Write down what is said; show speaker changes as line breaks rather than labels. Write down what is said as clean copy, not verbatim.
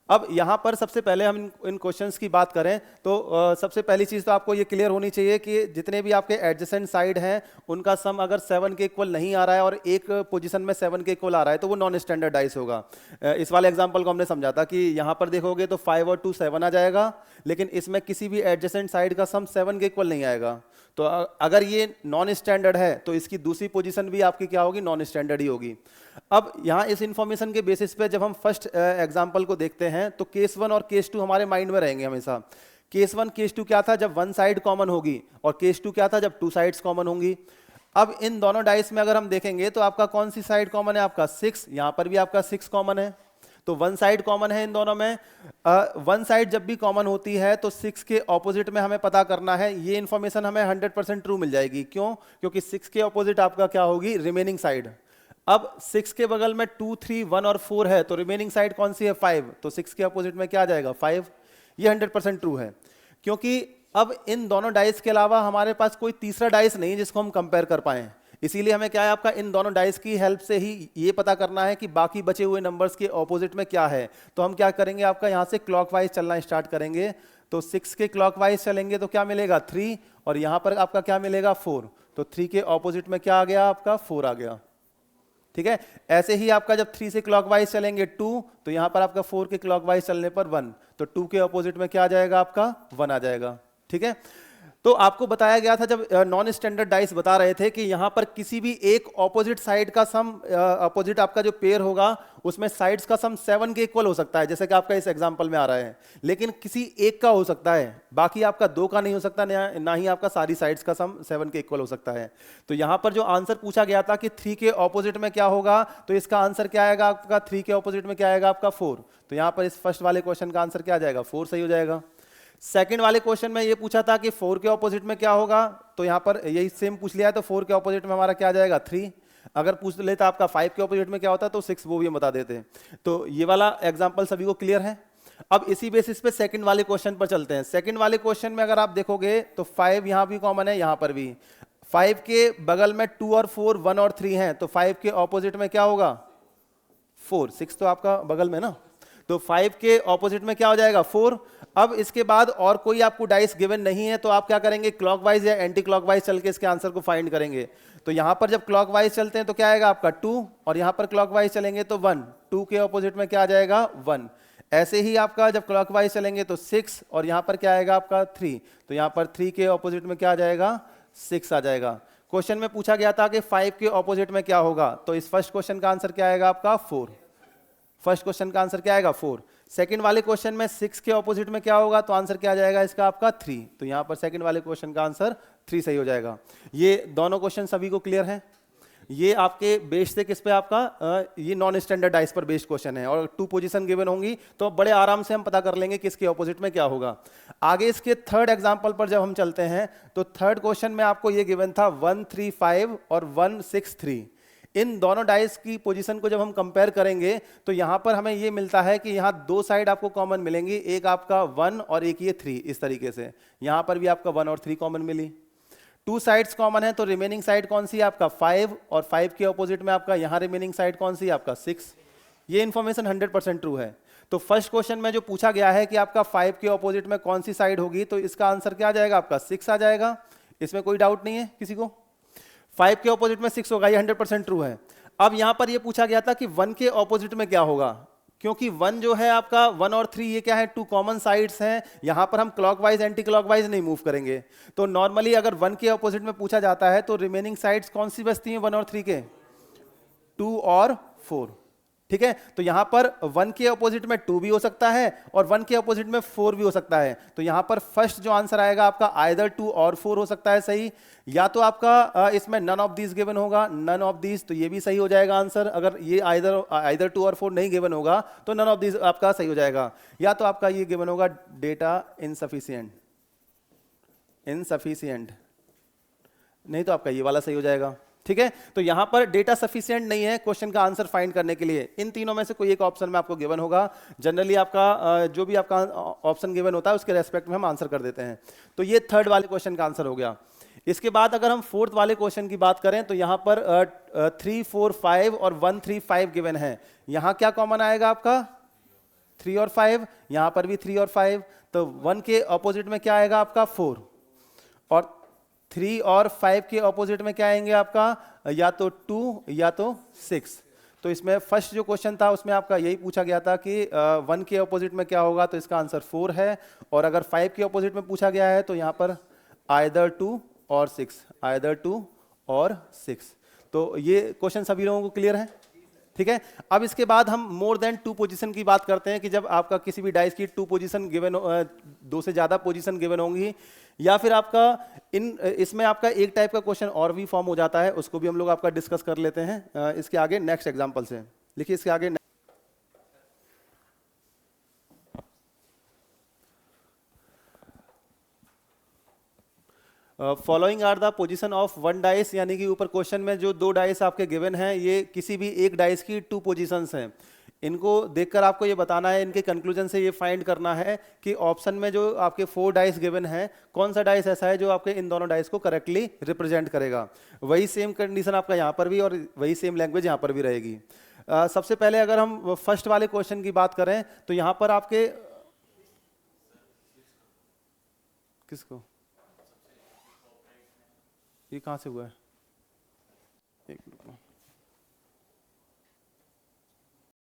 अब यहाँ पर सबसे पहले हम इन क्वेश्चंस की बात करें तो सबसे पहली चीज़ तो आपको ये क्लियर होनी चाहिए कि जितने भी आपके एडजेसेंट साइड हैं उनका सम अगर 7 के इक्वल नहीं आ रहा है और एक पोजीशन में 7 के इक्वल आ रहा है तो वो नॉन स्टैंडर्डाइज होगा। इस वाले एग्जांपल को हमने समझा था कि यहाँ पर देखोगे तो 5 और 2 7 आ जाएगा, लेकिन इसमें किसी भी एडजेसेंट साइड का सम 7 के इक्वल नहीं आएगा। तो अगर ये नॉन स्टैंडर्ड है तो इसकी दूसरी पोजीशन भी आपकी क्या होगी, नॉन स्टैंडर्ड ही होगी। अब यहाँ इस इंफॉर्मेशन के बेसिस पे जब हम फर्स्ट एग्जांपल को देखते हैं तो केस 1 और केस 2 हमारे माइंड में रहेंगे हमेशा। केस 1 केस 2 क्या था, जब वन साइड कॉमन होगी, और केस 2 क्या था, जब टू साइड्स कॉमन होंगी। अब इन दोनों डाइस में अगर हम देखेंगे तो आपका कौन सी साइड कॉमन है, आपका 6, यहाँ पर भी आपका 6 कॉमन है, तो वन साइड कॉमन है इन दोनों में। वन साइड जब भी कॉमन होती है तो 6 के ऑपोजिट में हमें पता करना है। ये इंफॉर्मेशन हमें 100% ट्रू मिल जाएगी। क्यों? क्योंकि 6 के ऑपोजिट आपका क्या होगी, रिमेनिंग साइड। अब 6 के बगल में 2 3 1 और 4 है, तो रिमेनिंग साइड कौन सी है, 5, तो 6 के ऑपोजिट में क्या आ जाएगा, 5। ये 100% ट्रू है, क्योंकि अब इन दोनों डाइस के अलावा हमारे पास कोई तीसरा डाइस नहीं है जिसको हम कंपेयर कर पाए। इसीलिए हमें क्या है, आपका इन दोनों डाइस की हेल्प से ही ये पता करना है कि बाकी बचे हुए नंबर्स के ऑपोजिट में क्या है। तो हम क्या करेंगे, आपका यहाँ से क्लॉकवाइज चलना स्टार्ट करेंगे। तो 6 के क्लॉकवाइज चलेंगे तो क्या मिलेगा, 3, और यहाँ पर आपका क्या मिलेगा, 4। तो 3 के ऑपोजिट में क्या आ गया, आपका 4 आ गया। ठीक है, ऐसे ही आपका जब 3 से क्लॉकवाइज चलेंगे 2, तो यहाँ पर आपका 4 के क्लॉकवाइज चलने पर 1, तो 2 के ऑपोजिट में क्या आ जाएगा, आपका 1 आ जाएगा। ठीक है, तो आपको बताया गया था जब नॉन स्टैंडर्ड डाइस बता रहे थे कि यहां पर किसी भी एक ऑपोजिट साइड का सम, ऑपोजिट आपका जो पेयर होगा उसमें साइड्स का सम 7 के इक्वल हो सकता है, जैसे कि आपका इस एग्जांपल में आ रहा है। लेकिन किसी एक का हो सकता है, बाकी आपका 2 का नहीं हो सकता, ना ही आपका सारी साइड्स का सम 7 के इक्वल हो सकता है। तो यहां पर जो आंसर पूछा गया था कि 3 के ऑपोजिट में क्या होगा, तो इसका आंसर क्या आएगा, आपका 3 के ऑपोजिट में क्या आएगा, आपका 4। तो यहां पर इस फर्स्ट वाले क्वेश्चन का आंसर क्या आ जाएगा, 4 सही हो जाएगा। सेकंड वाले क्वेश्चन में ये पूछा था कि 4 के ऑपोजिट में क्या होगा, तो यहां पर यही सेम पूछ लिया है, तो 4 के ऑपोजिट में हमारा क्या आ जाएगा, 3। अगर पूछ लेता आपका 5 के ऑपोजिट में क्या होता तो 6, वो भी हम बता देते। तो ये वाला एग्जांपल सभी को क्लियर है। अब इसी बेसिस पे सेकंड वाले क्वेश्चन पर चलते हैं। सेकंड वाले क्वेश्चन में अगर आप देखोगे तो 5 यहां भी कॉमन है, यहां पर भी 5 के बगल में 2 और 4, 1 और 3 हैं, तो 5 के ऑपोजिट में क्या होगा, 4। 6 तो आपका बगल में ना, तो 5 के ऑपोजिट में क्या हो जाएगा, 4। अब इसके बाद और कोई आपको डाइस गिवन नहीं है, तो आप क्या करेंगे, क्लॉकवाइज या एंटी क्लॉकवाइज चल के इसके आंसर को फाइंड करेंगे। तो यहां पर जब क्लॉकवाइज चलते हैं तो क्या आएगा, आपका 2, और यहां पर क्लॉकवाइज चलेंगे तो 1। 2 के ऑपोजिट में क्या आ जाएगा, 1। ऐसे ही आपका जब क्लॉकवाइज चलेंगे तो 6, और यहां पर क्या आएगा, आपका 3। तो यहां पर 3 के ऑपोजिट में क्या आ जाएगा, 6 आ जाएगा। क्वेश्चन में पूछा गया था कि 5 के ऑपोजिट में क्या होगा, तो इस फर्स्ट क्वेश्चन का आंसर क्या आएगा, आपका 4। फर्स्ट क्वेश्चन का आंसर क्या आएगा, 4। सेकंड वाले क्वेश्चन में 6 के ऑपोजिट में क्या होगा, तो आंसर क्या आ जाएगा इसका, आपका 3। तो यहां पर सेकंड वाले क्वेश्चन का आंसर 3 सही हो जाएगा। ये दोनों क्वेश्चन सभी को क्लियर है। ये आपके बेस से किस पे, आपका ये नॉन स्टैंडर्ड डाइस पर बेस्ड क्वेश्चन है, और 2 पोजीशन गिवन होंगी तो बड़े आराम से हम पता कर लेंगे किसके ऑपोजिट में क्या होगा। आगे इसके थर्ड एग्जांपल पर जब हम चलते हैं तो थर्ड क्वेश्चन में आपको ये गिवन था 1 3 5 और 1 6 3। इन दोनों डाइस की पोजीशन को जब हम कंपेयर करेंगे तो यहां पर हमें ये मिलता है कि यहां 2 साइड आपको कॉमन मिलेंगी, एक आपका 1 और एक ये 3। इस तरीके से यहां पर भी आपका 1 और 3 कॉमन मिली। 2 साइड्स कॉमन है, तो रिमेनिंग साइड कौन सी है, आपका 5, और 5 के ऑपोजिट में आपका यहां रिमेनिंग साइड कौन सी है, आपका 6। ये इन्फॉर्मेशन 100% ट्रू है। तो फर्स्ट क्वेश्चन में जो पूछा गया है कि आपका 5 के ऑपोजिट में कौन सी साइड होगी, तो इसका आंसर क्या आ जाएगा, आपका 6 आ जाएगा। इसमें कोई डाउट नहीं है किसी को, 5 के ऑपोजिट में 6 होगा, ये 100% ट्रू है। अब यहां पर ये पूछा गया था कि 1 के ऑपोजिट में क्या होगा, क्योंकि 1 जो है आपका 1 और 3 ये क्या है, 2 कॉमन साइड्स हैं। यहां पर हम क्लॉकवाइज एंटी क्लॉकवाइज नहीं मूव करेंगे। तो नॉर्मली अगर 1 के ऑपोजिट में पूछा जाता है तो रिमेनिंग साइड्स कौन सी बचती हैं 1 और 3 के, 2 और 4। ठीक है, तो यहां पर 1 के ऑपोजिट में 2 भी हो सकता है और 1 के ऑपोजिट में 4 भी हो सकता है। तो यहां पर फर्स्ट जो आंसर आएगा आपका आइदर 2 और 4 हो सकता है सही, या तो आपका इसमें नन ऑफ दीज गिवन होगा, नन ऑफ दीज, तो ये भी सही हो जाएगा आंसर। अगर ये आइदर 2 और 4 नहीं गिवन होगा तो नन ऑफ दीज आपका सही हो जाएगा, या तो आपका ये गिवन होगा डेटा इनसफिशिएंट, नहीं तो आपका ये वाला सही हो जाएगा। ठीक है, तो यहां पर डेटा सफिशिएंट नहीं है क्वेश्चन का आंसर फाइंड करने के लिए। इन तीनों में से कोई एक ऑप्शन में आपको गिवन होगा। जनरली आपका जो भी आपका ऑप्शन गिवन होता है उसके रेस्पेक्ट में हम आंसर कर देते हैं। तो ये थर्ड वाले क्वेश्चन का आंसर हो गया। इसके बाद अगर हम फोर्थ वाले क्वेश्चन की बात करें तो यहां पर 3 4 5 और 1 3 5 गिवन है। यहां क्या कॉमन आएगा आपका, 3 और 5, यहाँ पर भी 3 और 5, तो 1 के ऑपोजिट में क्या आएगा आपका 4, और 3 और 5 के ऑपोजिट में क्या आएंगे आपका या तो 2 या तो 6। तो इसमें फर्स्ट जो क्वेश्चन था उसमें आपका यही पूछा गया था कि 1 के ऑपोजिट में क्या होगा, तो इसका आंसर 4 है, और अगर 5 के ऑपोजिट में पूछा गया है तो यहाँ पर आइदर 2 और 6, आइदर 2 और 6। तो ये क्वेश्चन सभी लोगों को क्लियर है? ठीक है। अब इसके बाद हम मोर देन 2 पोजीशन की बात करते हैं कि जब आपका किसी भी डाइस की 2 पोजीशन गिवन, 2 से ज्यादा पोजीशन गिवन होंगी, या फिर आपका इसमें आपका एक टाइप का क्वेश्चन और भी फॉर्म हो जाता है, उसको भी हम लोग आपका डिस्कस कर लेते हैं इसके आगे नेक्स्ट एग्जांपल से। लिखिए इसके आगे, following are the position of one dice, यानी कि ऊपर क्वेश्चन में जो 2 डाइस आपके गिवन हैं, ये किसी भी एक डाइस की 2 पोजीशंस हैं। इनको देखकर आपको ये बताना है, इनके कंक्लूजन से ये फाइंड करना है कि ऑप्शन में जो आपके 4 डाइस गिवन है, कौन सा डाइस ऐसा है जो आपके इन दोनों डाइस को करेक्टली रिप्रेजेंट करेगा। वही सेम कंडीशन आपका यहाँ पर भी और वही सेम लैंग्वेज यहाँ पर भी रहेगी। सबसे पहले अगर हम फर्स्ट वाले क्वेश्चन की बात करें तो यहाँ पर आपके किसको, ये कहाँ से हुआ है?